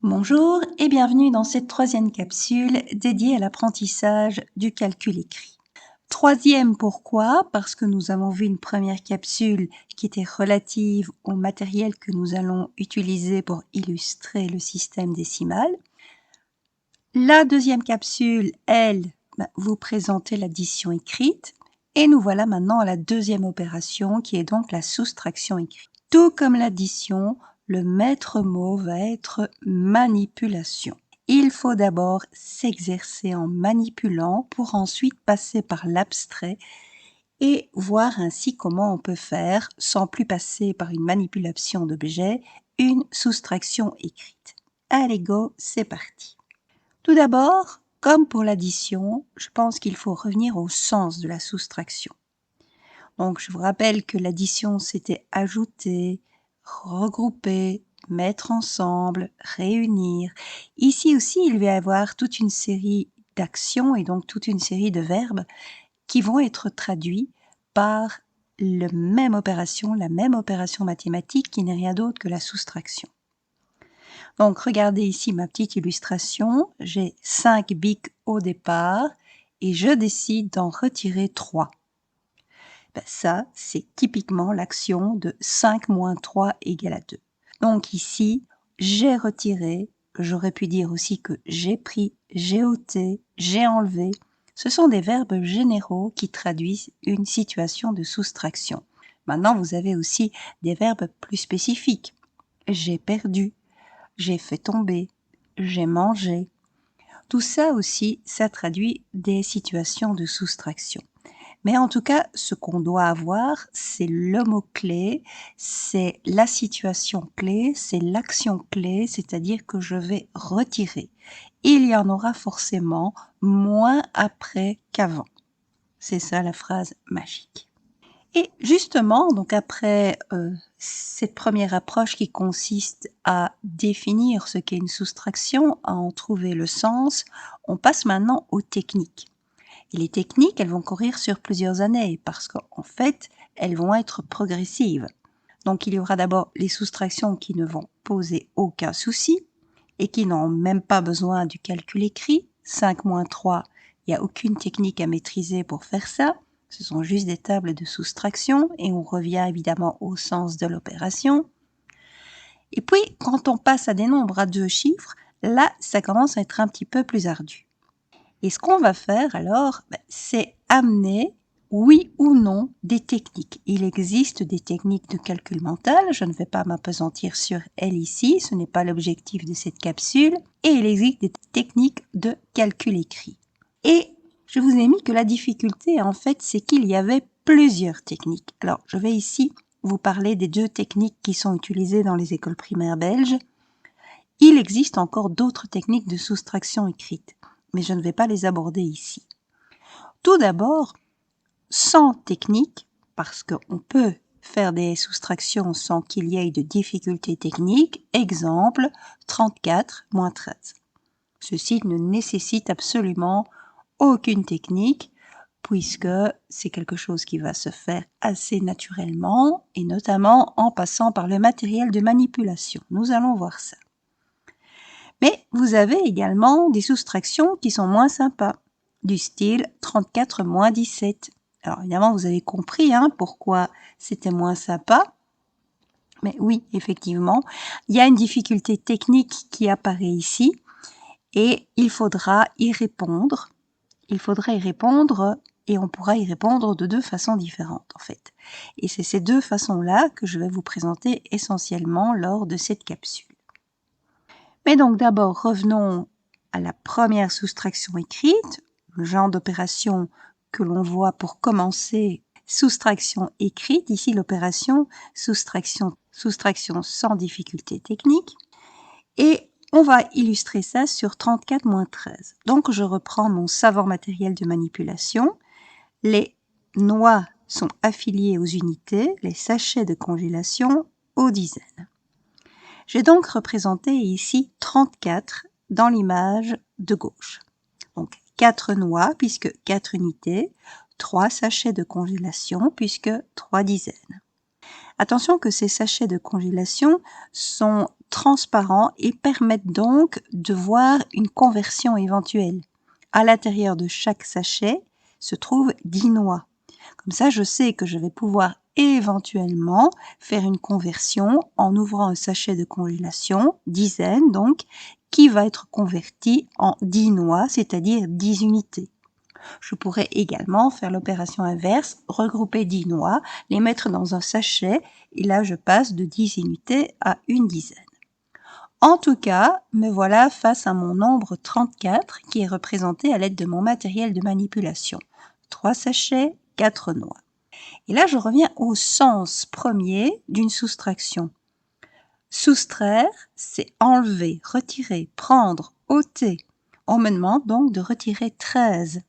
Bonjour et bienvenue dans cette troisième capsule dédiée à l'apprentissage du calcul écrit. Troisième, pourquoi? Parce que nous avons vu une première capsule qui était relative au matériel que nous allons utiliser pour illustrer le système décimal. La deuxième capsule, elle, vous présentez l'addition écrite. Et nous voilà maintenant à la deuxième opération qui est donc la soustraction écrite. Tout comme l'addition, le maître mot va être manipulation. Il faut d'abord s'exercer en manipulant pour ensuite passer par l'abstrait et voir ainsi comment on peut faire, sans plus passer par une manipulation d'objets, une soustraction écrite. Allez go, c'est parti. Tout d'abord, comme pour l'addition, je pense qu'il faut revenir au sens de la soustraction. Donc, je vous rappelle que l'addition, c'était ajouter, regrouper, mettre ensemble, réunir. Ici aussi, il va y avoir toute une série d'actions et donc toute une série de verbes qui vont être traduits par la même opération mathématique qui n'est rien d'autre que la soustraction. Donc, regardez ici ma petite illustration. J'ai 5 bics au départ et je décide d'en retirer 3. Ça, c'est typiquement l'action de 5 moins 3 égale à 2. Donc ici, j'ai retiré, j'aurais pu dire aussi que j'ai pris, j'ai ôté, j'ai enlevé. Ce sont des verbes généraux qui traduisent une situation de soustraction. Maintenant, vous avez aussi des verbes plus spécifiques. J'ai perdu, j'ai fait tomber, j'ai mangé. Tout ça aussi, ça traduit des situations de soustraction. Mais en tout cas, ce qu'on doit avoir, c'est le mot-clé, c'est la situation clé, c'est l'action clé, c'est-à-dire que je vais retirer. Il y en aura forcément moins après qu'avant. C'est ça la phrase magique. Et justement, donc après cette première approche qui consiste à définir ce qu'est une soustraction, à en trouver le sens, on passe maintenant aux techniques. Et les techniques, elles vont courir sur plusieurs années parce qu'en fait, elles vont être progressives. Donc il y aura d'abord les soustractions qui ne vont poser aucun souci et qui n'ont même pas besoin du calcul écrit. 5 moins 3, il n'y a aucune technique à maîtriser pour faire ça. Ce sont juste des tables de soustraction et on revient évidemment au sens de l'opération. Et puis, quand on passe à des nombres à 2 chiffres, là, ça commence à être un petit peu plus ardu. Et ce qu'on va faire alors, c'est amener, oui ou non, des techniques. Il existe des techniques de calcul mental, je ne vais pas m'appesantir sur elles ici, ce n'est pas l'objectif de cette capsule, et il existe des techniques de calcul écrit. Et je vous ai mis que la difficulté, en fait, c'est qu'il y avait plusieurs techniques. Alors, je vais ici vous parler des 2 techniques qui sont utilisées dans les écoles primaires belges. Il existe encore d'autres techniques de soustraction écrite, mais je ne vais pas les aborder ici. Tout d'abord, sans technique, parce qu'on peut faire des soustractions sans qu'il y ait de difficultés techniques, exemple 34 moins 13. Ceci ne nécessite absolument aucune technique, puisque c'est quelque chose qui va se faire assez naturellement, et notamment en passant par le matériel de manipulation. Nous allons voir ça. Mais vous avez également des soustractions qui sont moins sympas, du style 34 moins 17. Alors évidemment, vous avez compris pourquoi c'était moins sympa. Mais oui, effectivement, il y a une difficulté technique qui apparaît ici et il faudra y répondre. Il faudra y répondre et on pourra y répondre de 2 façons différentes en fait. Et c'est ces 2 façons-là que je vais vous présenter essentiellement lors de cette capsule. Mais donc d'abord, revenons à la première soustraction écrite, le genre d'opération que l'on voit pour commencer, soustraction écrite, ici l'opération soustraction sans difficulté technique. Et on va illustrer ça sur 34 moins 13. Donc je reprends mon savant matériel de manipulation. Les noix sont affiliées aux unités, les sachets de congélation aux dizaines. J'ai donc représenté ici 34 dans l'image de gauche. Donc 4 noix puisque 4 unités, 3 sachets de congélation puisque 3 dizaines. Attention que ces sachets de congélation sont transparents et permettent donc de voir une conversion éventuelle. À l'intérieur de chaque sachet se trouvent 10 noix. Comme ça, je sais que je vais pouvoir éventuellement faire une conversion en ouvrant un sachet de congélation, dizaines donc, qui va être converti en 10 noix, c'est-à-dire 10 unités. Je pourrais également faire l'opération inverse, regrouper 10 noix, les mettre dans un sachet, et là je passe de 10 unités à une dizaine. En tout cas, me voilà face à mon nombre 34 qui est représenté à l'aide de mon matériel de manipulation. 3 sachets, 4 noix. Et là, je reviens au sens premier d'une soustraction. Soustraire, c'est enlever, retirer, prendre, ôter. On me demande donc de retirer 13.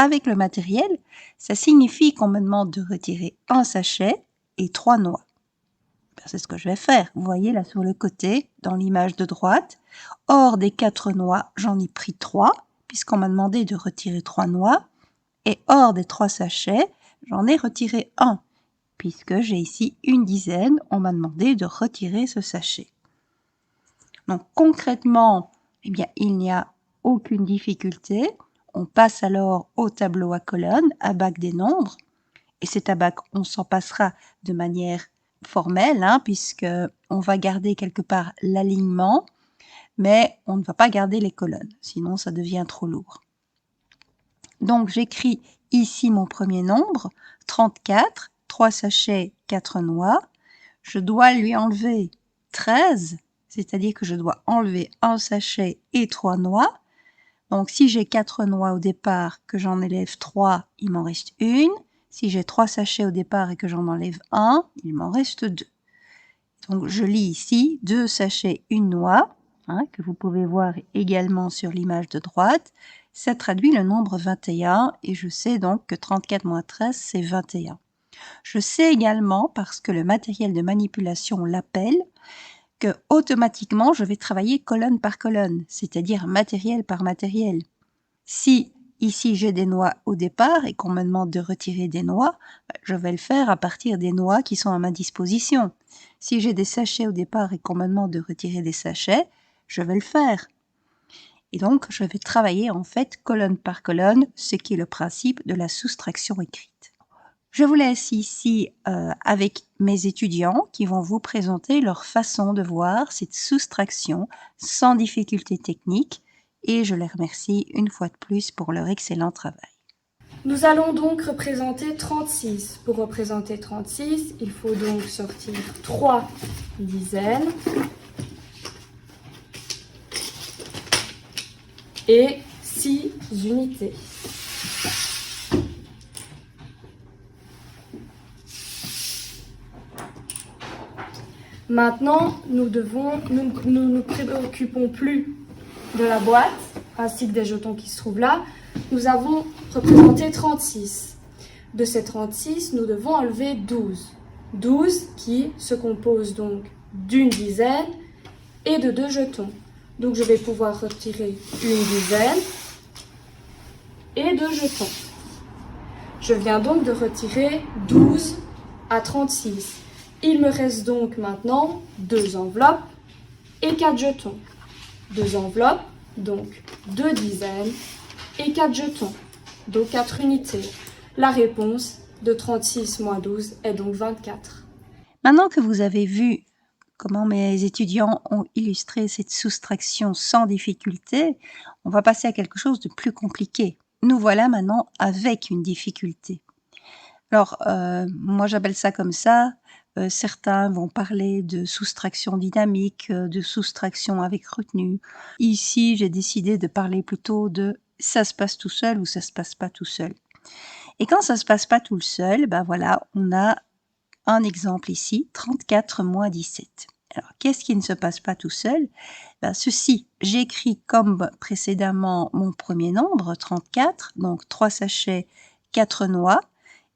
Avec le matériel, ça signifie qu'on me demande de retirer un sachet et 3 noix. C'est ce que je vais faire. Vous voyez là sur le côté, dans l'image de droite. Hors des 4 noix, j'en ai pris 3, puisqu'on m'a demandé de retirer 3 noix. Et hors des 3 sachets, j'en ai retiré 1, puisque j'ai ici une dizaine, on m'a demandé de retirer ce sachet. Donc concrètement, eh bien, il n'y a aucune difficulté. On passe alors au tableau à colonnes, à bac des nombres. Et cet abac, on s'en passera de manière formelle, puisque on va garder quelque part l'alignement, mais on ne va pas garder les colonnes, sinon ça devient trop lourd. Donc j'écris ici mon premier nombre, 34, 3 sachets, 4 noix. Je dois lui enlever 13, c'est-à-dire que je dois enlever un sachet et 3 noix. Donc si j'ai 4 noix au départ, que j'en enlève 3, il m'en reste une. Si j'ai 3 sachets au départ et que j'en enlève un, il m'en reste 2. Donc je lis ici 2 sachets, 1 noix, que vous pouvez voir également sur l'image de droite. Ça traduit le nombre 21 et je sais donc que 34 moins 13, c'est 21. Je sais également, parce que le matériel de manipulation l'appelle, que automatiquement je vais travailler colonne par colonne, c'est-à-dire matériel par matériel. Si ici j'ai des noix au départ et qu'on me demande de retirer des noix, je vais le faire à partir des noix qui sont à ma disposition. Si j'ai des sachets au départ et qu'on me demande de retirer des sachets, je vais le faire. Et donc je vais travailler en fait colonne par colonne, ce qui est le principe de la soustraction écrite. Je vous laisse ici avec mes étudiants qui vont vous présenter leur façon de voir cette soustraction sans difficulté technique et je les remercie une fois de plus pour leur excellent travail. Nous allons donc représenter 36. Pour représenter 36, il faut donc sortir 3 dizaines et 6 unités. Maintenant, nous ne nous préoccupons plus de la boîte, ainsi que des jetons qui se trouvent là. Nous avons représenté 36. De ces 36, nous devons enlever 12. 12 qui se compose donc d'une dizaine et de 2 jetons. Donc je vais pouvoir retirer une dizaine et 2 jetons. Je viens donc de retirer 12 à 36. Il me reste donc maintenant 2 enveloppes et 4 jetons. 2 enveloppes, donc 2 dizaines et 4 jetons, donc 4 unités. La réponse de 36 moins 12 est donc 24. Maintenant que vous avez vu comment mes étudiants ont illustré cette soustraction sans difficulté, on va passer à quelque chose de plus compliqué. Nous voilà maintenant avec une difficulté. Alors, moi j'appelle ça comme ça. Certains vont parler de soustraction dynamique, de soustraction avec retenue. Ici, j'ai décidé de parler plutôt de ça se passe tout seul ou ça se passe pas tout seul. Et quand ça se passe pas tout seul, ben voilà, on a un exemple ici, 34 moins 17. Alors, qu'est-ce qui ne se passe pas tout seul? Ben, ceci, j'écris comme précédemment mon premier nombre, 34, donc 3 sachets, 4 noix.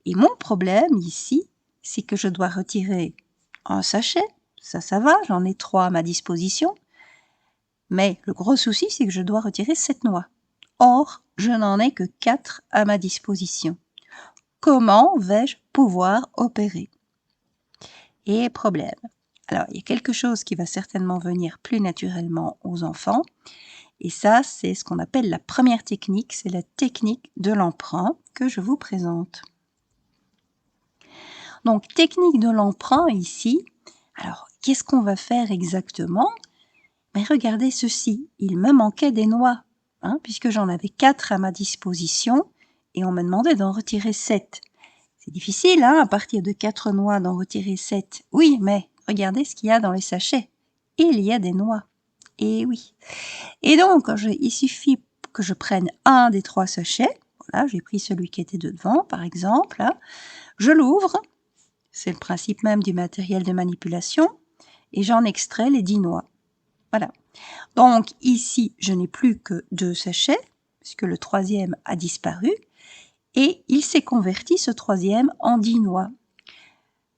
Et mon problème ici, c'est que je dois retirer un sachet. Ça va, j'en ai 3 à ma disposition. Mais le gros souci, c'est que je dois retirer 7 noix. Or, je n'en ai que 4 à ma disposition. Comment vais-je pouvoir opérer? Et problème. Alors, il y a quelque chose qui va certainement venir plus naturellement aux enfants. Et ça, c'est ce qu'on appelle la première technique, c'est la technique de l'emprunt que je vous présente. Donc, technique de l'emprunt ici. Alors, qu'est-ce qu'on va faire exactement? Mais regardez ceci, il me manquait des noix, puisque j'en avais 4 à ma disposition et on me demandait d'en retirer 7. C'est difficile, à partir de 4 noix d'en retirer 7. Oui, mais regardez ce qu'il y a dans les sachets. Il y a des noix. Et oui. Et donc, il suffit que je prenne un des 3 sachets. Voilà, j'ai pris celui qui était devant, par exemple. Je l'ouvre. C'est le principe même du matériel de manipulation. Et j'en extrais les 10 noix. Voilà. Donc, ici, je n'ai plus que 2 sachets, puisque le 3e a disparu. Et il s'est converti, ce 3e, en 10 noix.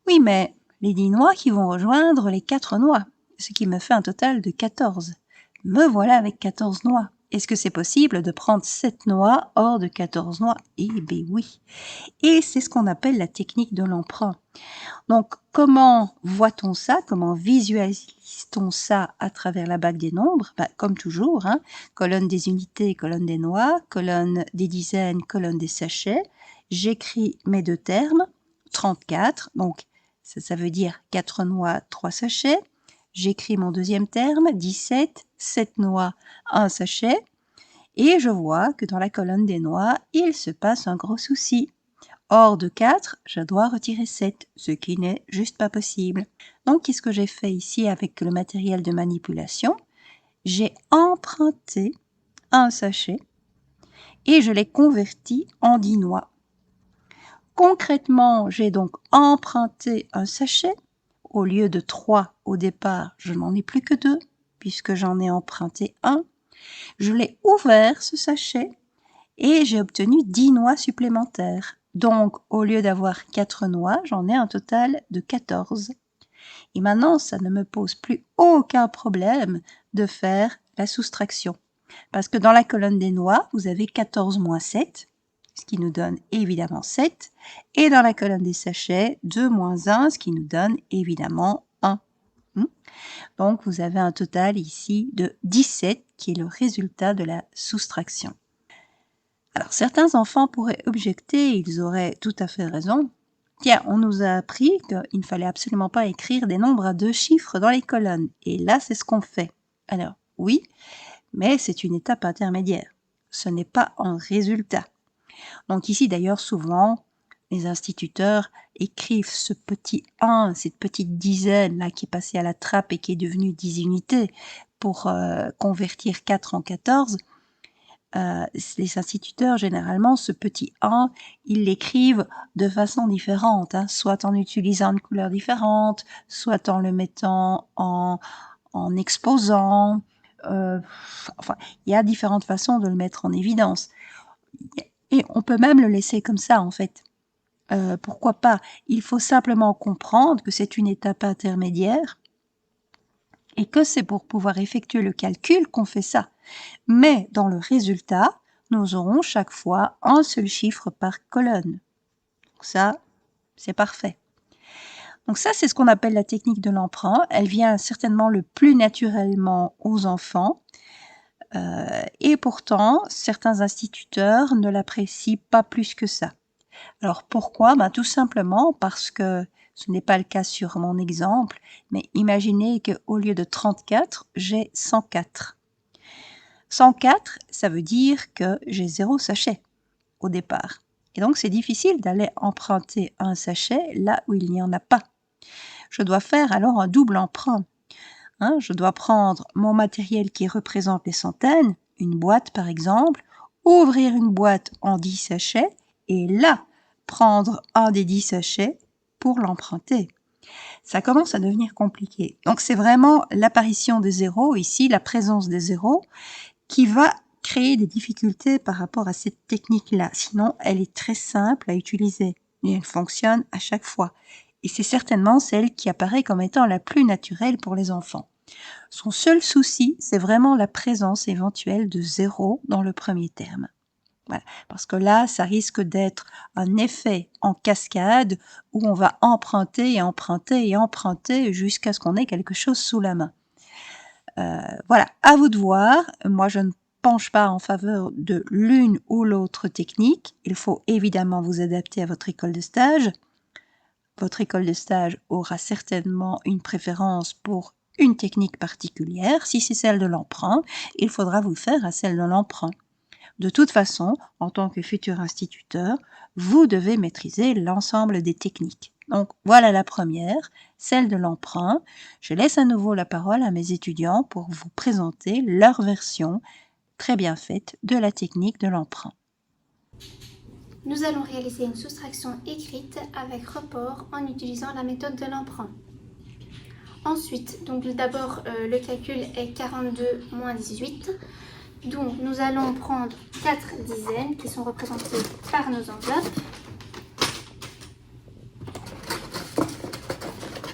Oui, mais les 10 noix qui vont rejoindre les 4 noix, ce qui me fait un total de 14. Me voilà avec 14 noix. Est-ce que c'est possible de prendre 7 noix hors de 14 noix? Eh bien oui. Et c'est ce qu'on appelle la technique de l'emprunt. Donc, comment voit-on ça? Comment visualise-t-on ça à travers la bague des nombres? Comme toujours, colonne des unités, colonne des noix, colonne des dizaines, colonne des sachets. J'écris mes 2 termes, 34, donc ça veut dire 4 noix, 3 sachets. J'écris mon 2e terme, 17, 7 noix, 1 sachet. Et je vois que dans la colonne des noix, il se passe un gros souci. Hors de 4, je dois retirer 7, ce qui n'est juste pas possible. Donc, qu'est-ce que j'ai fait ici avec le matériel de manipulation? J'ai emprunté un sachet et je l'ai converti en 10 noix. Concrètement, j'ai donc emprunté un sachet. Au lieu de 3 au départ, je n'en ai plus que 2, puisque j'en ai emprunté un. Je l'ai ouvert, ce sachet, et j'ai obtenu 10 noix supplémentaires. Donc, au lieu d'avoir 4 noix, j'en ai un total de 14. Et maintenant, ça ne me pose plus aucun problème de faire la soustraction. Parce que dans la colonne des noix, vous avez 14 moins 7, ce qui nous donne évidemment 7. Et dans la colonne des sachets, 2 moins 1, ce qui nous donne évidemment 1. Donc, vous avez un total ici de 17, qui est le résultat de la soustraction. Alors, certains enfants pourraient objecter, ils auraient tout à fait raison. Tiens, on nous a appris qu'il ne fallait absolument pas écrire des nombres à 2 chiffres dans les colonnes. Et là, c'est ce qu'on fait. Alors, oui, mais c'est une étape intermédiaire. Ce n'est pas un résultat. Donc ici, d'ailleurs, souvent, les instituteurs écrivent ce petit 1, cette petite dizaine là qui est passée à la trappe et qui est devenue 10 unités pour convertir 4 en 14. Les instituteurs, généralement, ce petit 1, ils l'écrivent de façon différente, soit en utilisant une couleur différente, soit en le mettant en exposant. Enfin, il y a différentes façons de le mettre en évidence. Et on peut même le laisser comme ça, en fait. Pourquoi pas? Il faut simplement comprendre que c'est une étape intermédiaire et que c'est pour pouvoir effectuer le calcul qu'on fait ça. Mais dans le résultat, nous aurons chaque fois un seul chiffre par colonne. Donc ça, c'est parfait. Donc ça, c'est ce qu'on appelle la technique de l'emprunt. Elle vient certainement le plus naturellement aux enfants. Et pourtant, certains instituteurs ne l'apprécient pas plus que ça. Alors pourquoi? Tout simplement parce que ce n'est pas le cas sur mon exemple, mais imaginez qu'au lieu de 34, j'ai 104. 104, ça veut dire que j'ai 0 sachet au départ. Et donc, c'est difficile d'aller emprunter un sachet là où il n'y en a pas. Je dois faire alors un double emprunt. Je dois prendre mon matériel qui représente les centaines, une boîte par exemple, ouvrir une boîte en 10 sachets et là, prendre un des 10 sachets pour l'emprunter. Ça commence à devenir compliqué. Donc, c'est vraiment l'apparition des zéros ici, la présence des zéros, qui va créer des difficultés par rapport à cette technique-là. Sinon, elle est très simple à utiliser et elle fonctionne à chaque fois. Et c'est certainement celle qui apparaît comme étant la plus naturelle pour les enfants. Son seul souci, c'est vraiment la présence éventuelle de 0 dans le premier terme. Voilà. Parce que là, ça risque d'être un effet en cascade où on va emprunter et emprunter et emprunter jusqu'à ce qu'on ait quelque chose sous la main. Voilà, à vous de voir. Moi, je ne penche pas en faveur de l'une ou l'autre technique. Il faut évidemment vous adapter à votre école de stage. Votre école de stage aura certainement une préférence pour une technique particulière. Si c'est celle de l'emprunt, il faudra vous faire à celle de l'emprunt. De toute façon, en tant que futur instituteur, vous devez maîtriser l'ensemble des techniques. Donc voilà la première, celle de l'emprunt. Je laisse à nouveau la parole à mes étudiants pour vous présenter leur version très bien faite de la technique de l'emprunt. Nous allons réaliser une soustraction écrite avec report en utilisant la méthode de l'emprunt. Ensuite, donc d'abord le calcul est 42 moins 18. Donc nous allons prendre 4 dizaines qui sont représentées par nos enveloppes.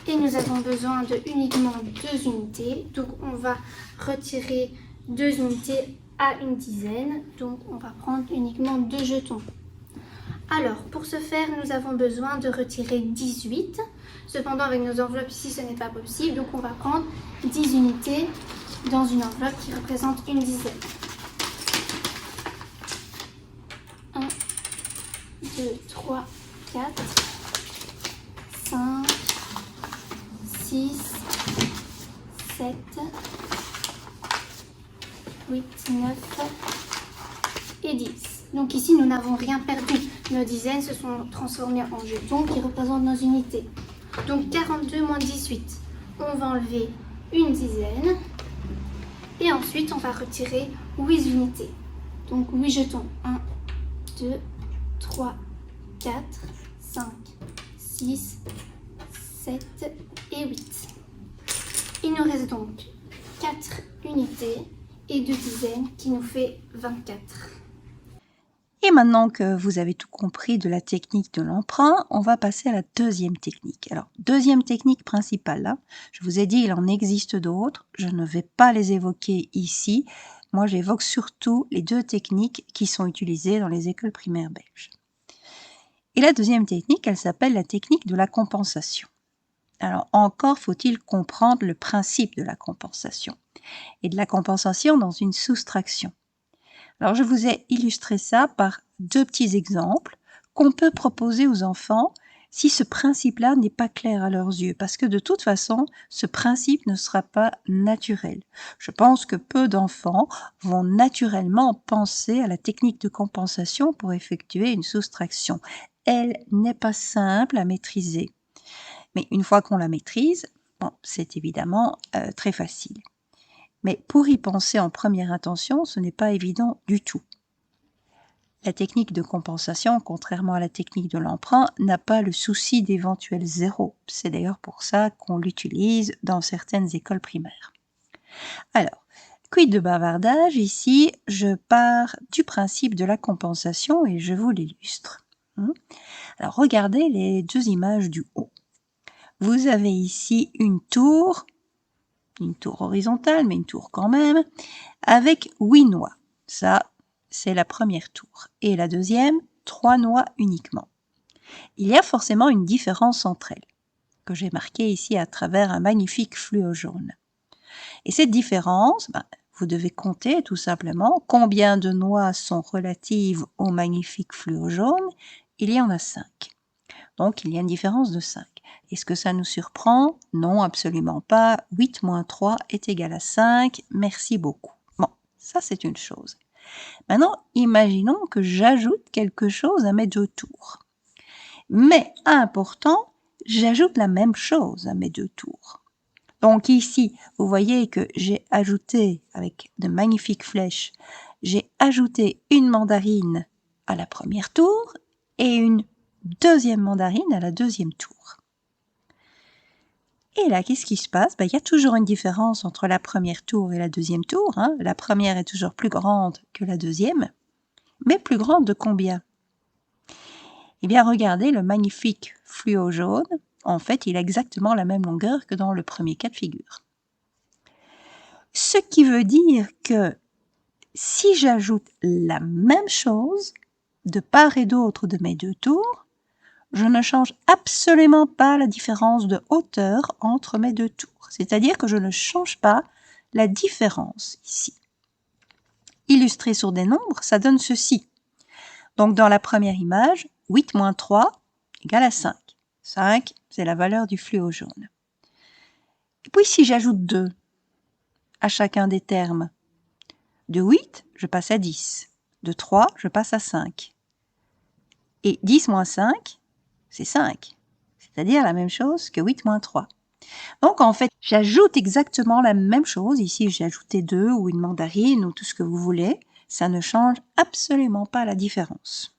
Et nous avons besoin de uniquement 2 unités. Donc on va retirer 2 unités à une dizaine. Donc on va prendre uniquement 2 jetons. Alors pour ce faire, nous avons besoin de retirer 18. Cependant avec nos enveloppes ici ce n'est pas possible. Donc on va prendre 10 unités dans une enveloppe qui représente une dizaine. 1, 2, 3, 4, 5, 6, 7, 8, 9 et 10. Donc ici, nous n'avons rien perdu. Nos dizaines se sont transformées en jetons qui représentent nos unités. Donc 42 moins 18, on va enlever une dizaine. Et ensuite, on va retirer 8 unités. Donc 8 jetons. 1, 2, 3, 4, 5, 6, 7 et 8. Il nous reste donc 4 unités et 2 dizaines qui nous fait 24. Et maintenant que vous avez tout compris de la technique de l'emprunt, on va passer à la deuxième technique. Alors, deuxième technique principale, là, je vous ai dit, il en existe d'autres, je ne vais pas les évoquer ici. Moi, j'évoque surtout les 2 techniques qui sont utilisées dans les écoles primaires belges. Et la deuxième technique, elle s'appelle la technique de la compensation. Alors, encore faut-il comprendre le principe de la compensation et de la compensation dans une soustraction. Alors, je vous ai illustré ça par 2 petits exemples qu'on peut proposer aux enfants si ce principe-là n'est pas clair à leurs yeux, parce que de toute façon, ce principe ne sera pas naturel. Je pense que peu d'enfants vont naturellement penser à la technique de compensation pour effectuer une soustraction. Elle n'est pas simple à maîtriser. Mais une fois qu'on la maîtrise, bon, c'est évidemment très facile. Mais pour y penser en première intention, ce n'est pas évident du tout. La technique de compensation, contrairement à la technique de l'emprunt, n'a pas le souci d'éventuels zéros. C'est d'ailleurs pour ça qu'on l'utilise dans certaines écoles primaires. Alors, quid de bavardage, ici, je pars du principe de la compensation et je vous l'illustre. Alors, regardez les 2 images du haut. Vous avez ici une tour horizontale, mais une tour quand même, avec 8 noix. Ça, c'est la première tour. Et la deuxième, 3 noix uniquement. Il y a forcément une différence entre elles, que j'ai marquée ici à travers un magnifique fluo jaune. Et cette différence, vous devez compter tout simplement combien de noix sont relatives au magnifique fluo jaune. Il y en a 5. Donc, il y a une différence de 5. Est-ce que ça nous surprend? Non, absolument pas. 8 moins 3 est égal à 5. Merci beaucoup. Bon, ça c'est une chose. Maintenant, imaginons que j'ajoute quelque chose à mes 2 tours. Mais important, j'ajoute la même chose à mes 2 tours. Donc ici, vous voyez que j'ai ajouté, avec de magnifiques flèches, j'ai ajouté une mandarine à la première tour et une deuxième mandarine à la deuxième tour. Et là, qu'est-ce qui se passe? Il y a toujours une différence entre la première tour et la deuxième tour. La première est toujours plus grande que la deuxième, mais plus grande de combien? Eh bien, regardez le magnifique fluo jaune. En fait, il a exactement la même longueur que dans le premier cas de figure. Ce qui veut dire que Si j'ajoute la même chose de part et d'autre de mes deux tours, je ne change absolument pas la différence de hauteur entre mes deux tours. C'est-à-dire que je ne change pas la différence ici. Illustré sur des nombres, ça donne ceci. Donc dans la première image, 8 moins 3 égale à 5. 5, c'est la valeur du fluo jaune. Et puis si j'ajoute 2 à chacun des termes, de 8, je passe à 10. De 3, je passe à 5. Et 10 moins 5, c'est 5. C'est-à-dire la même chose que 8 moins 3. Donc en fait, j'ajoute exactement la même chose. Ici, j'ai ajouté 2 ou une mandarine ou tout ce que vous voulez. Ça ne change absolument pas la différence.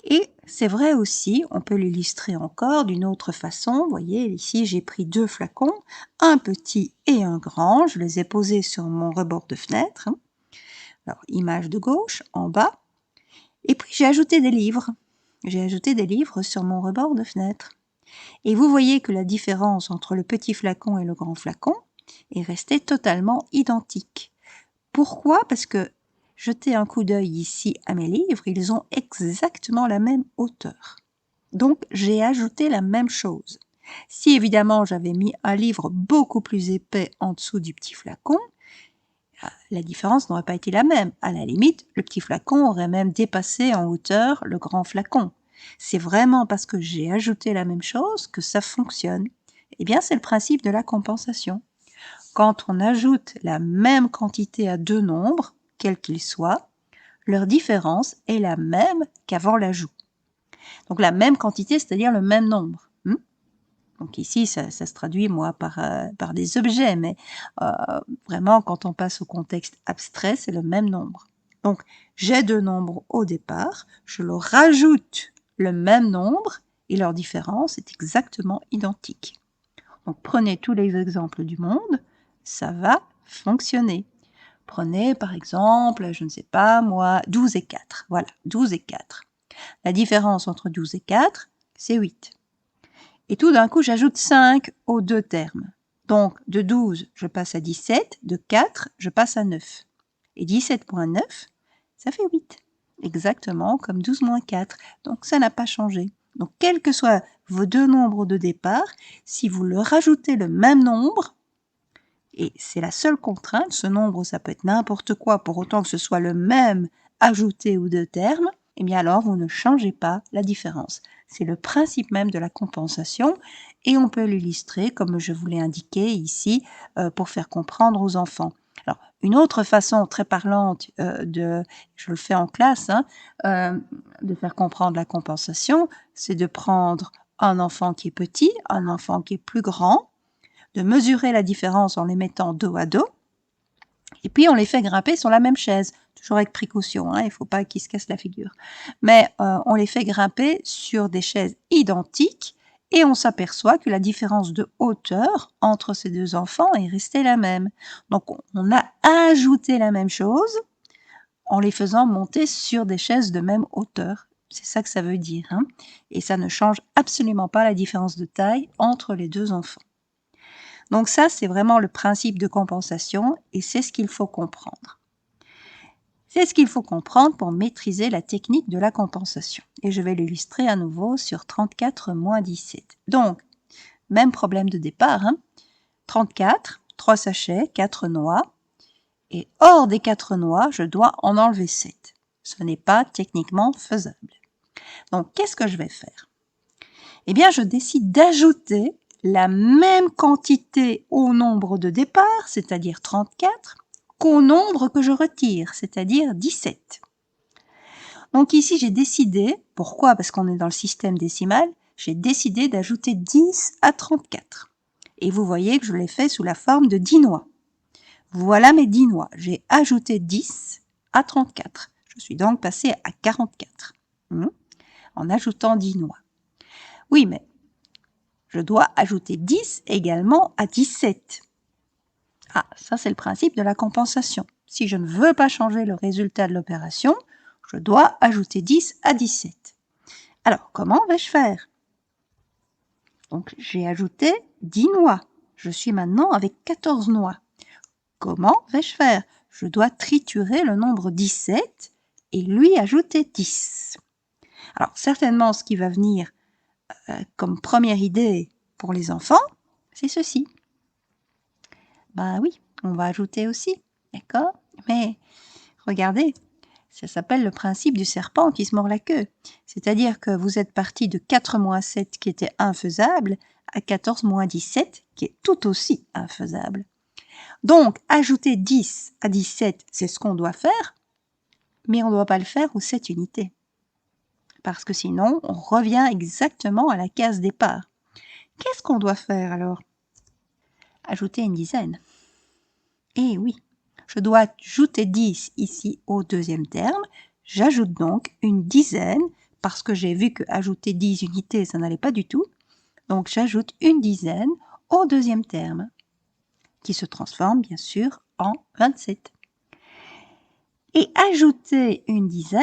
Et c'est vrai aussi, on peut l'illustrer encore d'une autre façon. Vous voyez, ici, j'ai pris 2 flacons, un petit et un grand. Je les ai posés sur mon rebord de fenêtre. Alors, image de gauche, en bas. Et puis, j'ai ajouté des livres. J'ai ajouté des livres sur mon rebord de fenêtre. Et vous voyez que la différence entre le petit flacon et le grand flacon est restée totalement identique. Pourquoi? Parce que jetez un coup d'œil ici à mes livres, ils ont exactement la même hauteur. Donc, j'ai ajouté la même chose. Si évidemment j'avais mis un livre beaucoup plus épais en dessous du petit flacon, la différence n'aurait pas été la même. À la limite, le petit flacon aurait même dépassé en hauteur le grand flacon. C'est vraiment parce que j'ai ajouté la même chose que ça fonctionne. Eh bien, c'est le principe de la compensation. Quand on ajoute la même quantité à deux nombres, quels qu'ils soient, leur différence est la même qu'avant l'ajout. Donc la même quantité, c'est-à-dire le même nombre. Donc ici, ça se traduit, moi, par des objets, mais vraiment, quand on passe au contexte abstrait, c'est le même nombre. Donc, j'ai deux nombres au départ, je leur rajoute le même nombre, et leur différence est exactement identique. Donc, prenez tous les exemples du monde, ça va fonctionner. Prenez, par exemple, je ne sais pas, moi, 12 et 4. Voilà, 12 et 4. La différence entre 12 et 4, c'est 8. Et tout d'un coup, j'ajoute 5 aux deux termes. Donc, de 12, je passe à 17. De 4, je passe à 9. Et 17 moins 9, ça fait 8. Exactement comme 12 moins 4. Donc, ça n'a pas changé. Donc, quels que soient vos deux nombres de départ, si vous leur rajoutez le même nombre, et c'est la seule contrainte, ce nombre, ça peut être n'importe quoi, pour autant que ce soit le même ajouté aux deux termes, eh bien alors, vous ne changez pas la différence. C'est le principe même de la compensation et on peut l'illustrer comme je vous l'ai indiqué ici pour faire comprendre aux enfants. Alors, une autre façon très parlante je le fais en classe, de faire comprendre la compensation, c'est de prendre un enfant qui est petit, un enfant qui est plus grand, de mesurer la différence en les mettant dos à dos, et puis on les fait grimper sur la même chaise, toujours avec précaution, il ne faut pas qu'ils se cassent la figure. Mais on les fait grimper sur des chaises identiques et on s'aperçoit que la différence de hauteur entre ces deux enfants est restée la même. Donc on a ajouté la même chose en les faisant monter sur des chaises de même hauteur. C'est ça que ça veut dire. Et ça ne change absolument pas la différence de taille entre les deux enfants. Donc ça, c'est vraiment le principe de compensation et c'est ce qu'il faut comprendre. C'est ce qu'il faut comprendre pour maîtriser la technique de la compensation. Et je vais l'illustrer à nouveau sur 34 moins 17. Donc, même problème de départ. 34, 3 sachets, 4 noix. Et hors des 4 noix, je dois en enlever 7. Ce n'est pas techniquement faisable. Donc, qu'est-ce que je vais faire? Eh bien, je décide d'ajouter la même quantité au nombre de départ, c'est-à-dire 34, qu'au nombre que je retire, c'est-à-dire 17. Donc ici, j'ai décidé, pourquoi? Parce qu'on est dans le système décimal, j'ai décidé d'ajouter 10 à 34. Et vous voyez que je l'ai fait sous la forme de 10 noix. Voilà mes 10 noix. J'ai ajouté 10 à 34. Je suis donc passée à 44 en ajoutant 10 noix. Oui, mais je dois ajouter 10 également à 17. Ah, ça c'est le principe de la compensation. Si je ne veux pas changer le résultat de l'opération, je dois ajouter 10 à 17. Alors, comment vais-je faire? Donc, j'ai ajouté 10 noix. Je suis maintenant avec 14 noix. Comment vais-je faire? je dois triturer le nombre 17 et lui ajouter 10. Alors, certainement, ce qui va venir comme première idée pour les enfants, c'est ceci. Ben oui, on va ajouter aussi, d'accord? Mais regardez, ça s'appelle le principe du serpent qui se mord la queue. C'est-à-dire que vous êtes parti de 4 moins 7 qui était infaisable à 14 moins 17 qui est tout aussi infaisable. Donc, ajouter 10 à 17, c'est ce qu'on doit faire, mais on ne doit pas le faire aux 7 unités. Parce que sinon, on revient exactement à la case départ. Qu'est-ce qu'on doit faire alors? Ajouter une dizaine. Eh oui, je dois ajouter 10 ici au deuxième terme. J'ajoute donc une dizaine, parce que j'ai vu que ajouter 10 unités, ça n'allait pas du tout. Donc j'ajoute une dizaine au deuxième terme, qui se transforme bien sûr en 27. Et ajouter une dizaine,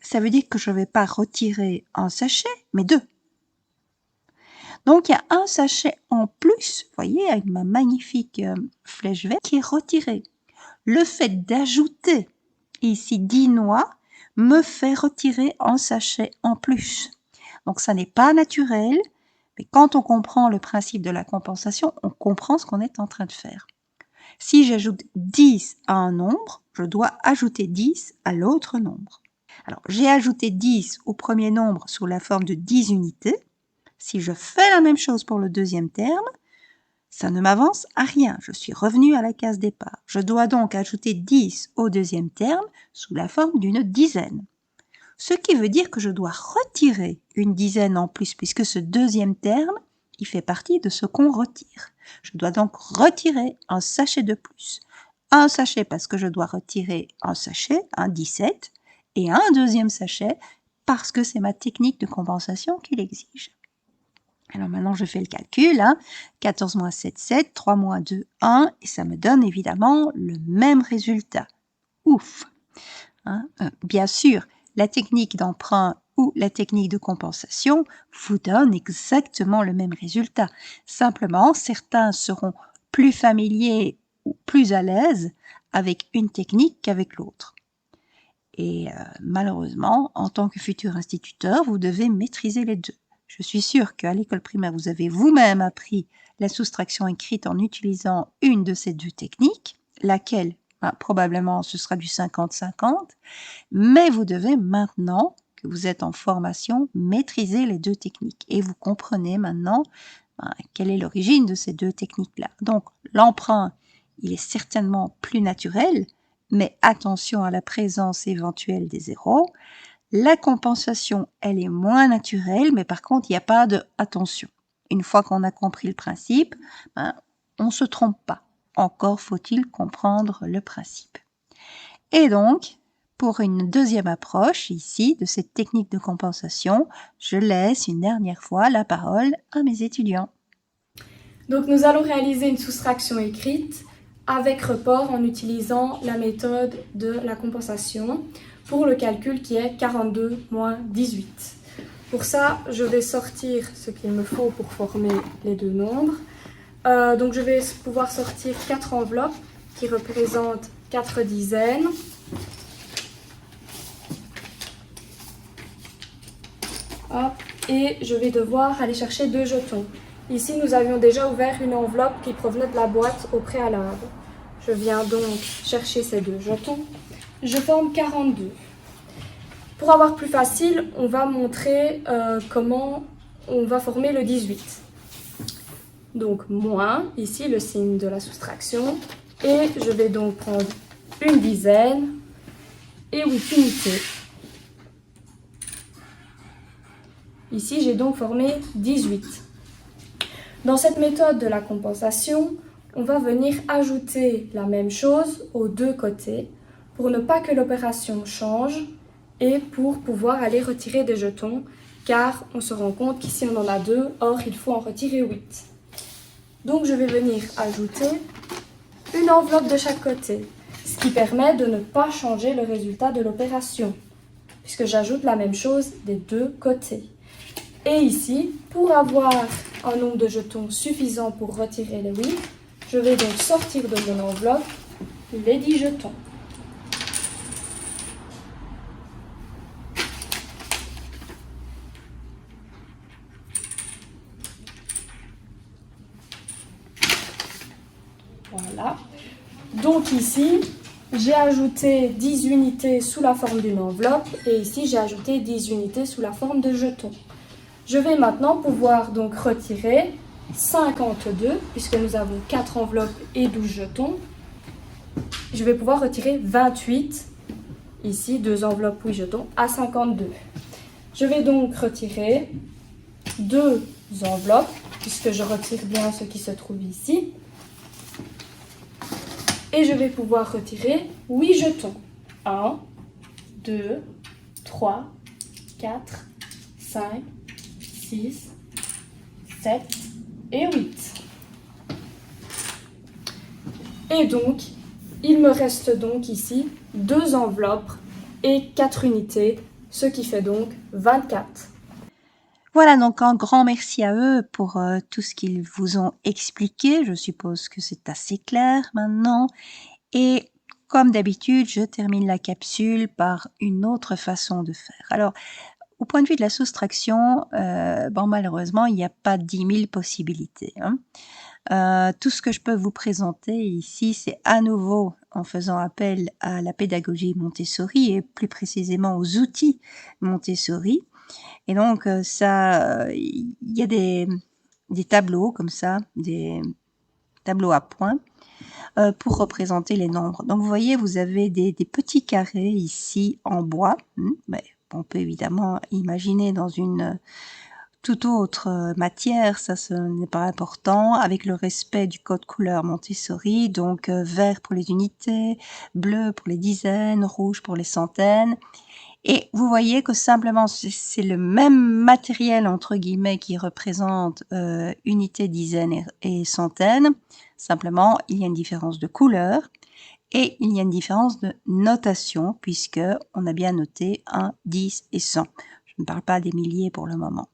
ça veut dire que je ne vais pas retirer un sachet, mais 2. Donc, il y a un sachet en plus, vous voyez, avec ma magnifique flèche verte, qui est retiré. Le fait d'ajouter ici 10 noix me fait retirer un sachet en plus. Donc, ça n'est pas naturel, mais quand on comprend le principe de la compensation, on comprend ce qu'on est en train de faire. Si j'ajoute 10 à un nombre, je dois ajouter 10 à l'autre nombre. Alors, j'ai ajouté 10 au premier nombre sous la forme de 10 unités. Si je fais la même chose pour le deuxième terme, ça ne m'avance à rien. Je suis revenu à la case départ. Je dois donc ajouter 10 au deuxième terme sous la forme d'une dizaine. Ce qui veut dire que je dois retirer une dizaine en plus, puisque ce deuxième terme, il fait partie de ce qu'on retire. Je dois donc retirer un sachet de plus. Un sachet parce que je dois retirer un sachet, un 17, et un deuxième sachet parce que c'est ma technique de compensation qui l'exige. Alors maintenant, je fais le calcul. 14 moins 7, 7, 3 moins 2, 1, et ça me donne évidemment le même résultat. Ouf! Bien sûr, la technique d'emprunt ou la technique de compensation vous donne exactement le même résultat. Simplement, certains seront plus familiers ou plus à l'aise avec une technique qu'avec l'autre. Et malheureusement, en tant que futur instituteur, vous devez maîtriser les deux. Je suis sûre qu'à l'école primaire, vous avez vous-même appris la soustraction écrite en utilisant une de ces deux techniques, laquelle, probablement, ce sera du 50-50, mais vous devez maintenant, que vous êtes en formation, maîtriser les deux techniques. Et vous comprenez maintenant quelle est l'origine de ces deux techniques-là. Donc, l'emprunt, il est certainement plus naturel, mais attention à la présence éventuelle des zéros. La compensation, elle est moins naturelle, mais par contre, il n'y a pas de attention. Une fois qu'on a compris le principe, on ne se trompe pas. Encore faut-il comprendre le principe. Et donc, pour une deuxième approche ici de cette technique de compensation, je laisse une dernière fois la parole à mes étudiants. Donc nous allons réaliser une soustraction écrite avec report en utilisant la méthode de la compensation pour le calcul qui est 42 moins 18. Pour ça, je vais sortir ce qu'il me faut pour former les deux nombres. Donc je vais pouvoir sortir 4 enveloppes qui représentent 4 dizaines. Hop, et je vais devoir aller chercher 2 jetons. Ici, nous avions déjà ouvert une enveloppe qui provenait de la boîte au préalable. Je viens donc chercher ces 2 jetons. Je forme 42. Pour avoir plus facile, on va montrer comment on va former le 18. Donc, moins, ici, le signe de la soustraction. Et je vais donc prendre une dizaine et 8 unités. Ici, j'ai donc formé 18. Dans cette méthode de la compensation, on va venir ajouter la même chose aux deux côtés pour ne pas que l'opération change et pour pouvoir aller retirer des jetons, car on se rend compte qu'ici on en a 2, or il faut en retirer 8. Donc je vais venir ajouter une enveloppe de chaque côté, ce qui permet de ne pas changer le résultat de l'opération, puisque j'ajoute la même chose des deux côtés. Et ici, pour avoir un nombre de jetons suffisant pour retirer les 8, je vais donc sortir de mon enveloppe les 10 jetons. Voilà. Donc ici, j'ai ajouté 10 unités sous la forme d'une enveloppe et ici, j'ai ajouté 10 unités sous la forme de jetons. Je vais maintenant pouvoir donc retirer 52, puisque nous avons 4 enveloppes et 12 jetons. Je vais pouvoir retirer 28, ici 2 enveloppes 8 jetons, à 52. Je vais donc retirer 2 enveloppes, puisque je retire bien ce qui se trouve ici. Et je vais pouvoir retirer 8 jetons. 1, 2, 3, 4, 5, 6, 7 et 8. Et donc, il me reste donc ici 2 enveloppes et 4 unités, ce qui fait donc 24. Voilà, donc un grand merci à eux pour tout ce qu'ils vous ont expliqué. Je suppose que c'est assez clair maintenant. Et comme d'habitude, je termine la capsule par une autre façon de faire. Alors, au point de vue de la soustraction, malheureusement, il n'y a pas 10 000 possibilités. Tout ce que je peux vous présenter ici, c'est à nouveau en faisant appel à la pédagogie Montessori et plus précisément aux outils Montessori. Et donc, il y a des tableaux comme ça, des tableaux à points pour représenter les nombres. Donc, vous voyez, vous avez des petits carrés ici en bois. Mais on peut évidemment imaginer dans une toute autre matière, ça ce n'est pas important, avec le respect du code couleur Montessori, donc vert pour les unités, bleu pour les dizaines, rouge pour les centaines. Et vous voyez que simplement, c'est le même matériel, entre guillemets, qui représente unité, dizaine et centaine. Simplement, il y a une différence de couleur et il y a une différence de notation, puisque on a bien noté 1, 10 et 100. Je ne parle pas des milliers pour le moment.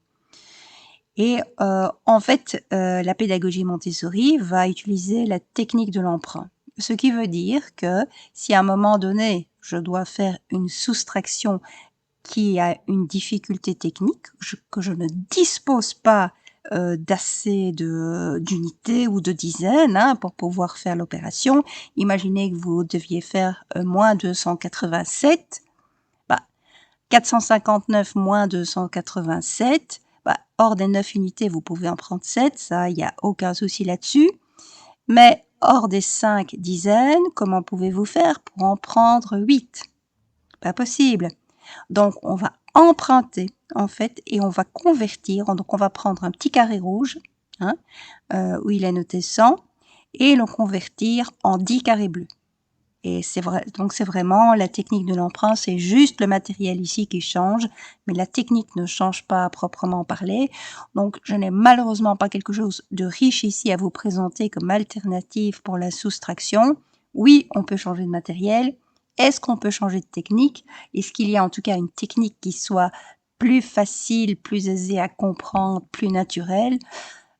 Et en fait, la pédagogie Montessori va utiliser la technique de l'emprunt. Ce qui veut dire que si à un moment donné, je dois faire une soustraction qui a une difficulté technique, que je ne dispose pas d'assez d'unités ou de dizaines pour pouvoir faire l'opération. Imaginez que vous deviez faire moins 287, 459 moins 287, hors des 9 unités, vous pouvez en prendre 7, ça, il n'y a aucun souci là-dessus. Mais hors des 5 dizaines, comment pouvez-vous faire pour en prendre 8? Pas possible. Donc, on va emprunter, en fait, et on va convertir. Donc, on va prendre un petit carré rouge, où il est noté 100, et le convertir en 10 carrés bleus. Et c'est vrai, donc c'est vraiment la technique de l'emprunt, c'est juste le matériel ici qui change, mais la technique ne change pas à proprement parler. Donc je n'ai malheureusement pas quelque chose de riche ici à vous présenter comme alternative pour la soustraction. Oui, on peut changer de matériel. Est-ce qu'on peut changer de technique? Est-ce qu'il y a en tout cas une technique qui soit plus facile, plus aisée à comprendre, plus naturelle?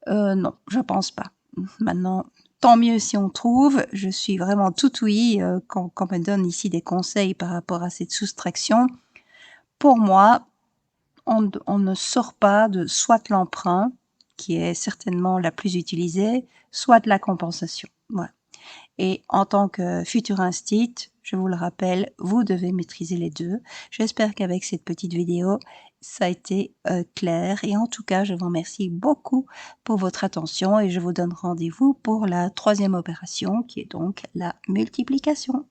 Non, je pense pas. Maintenant, tant mieux si on trouve. Je suis vraiment tout oui quand on me donne ici des conseils par rapport à cette soustraction. Pour moi, on ne sort pas de soit l'emprunt, qui est certainement la plus utilisée, soit de la compensation. Voilà. Et en tant que futur instit, je vous le rappelle, vous devez maîtriser les deux. J'espère qu'avec cette petite vidéo, ça a été clair. Et en tout cas, je vous remercie beaucoup pour votre attention et je vous donne rendez-vous pour la 3e opération qui est donc la multiplication.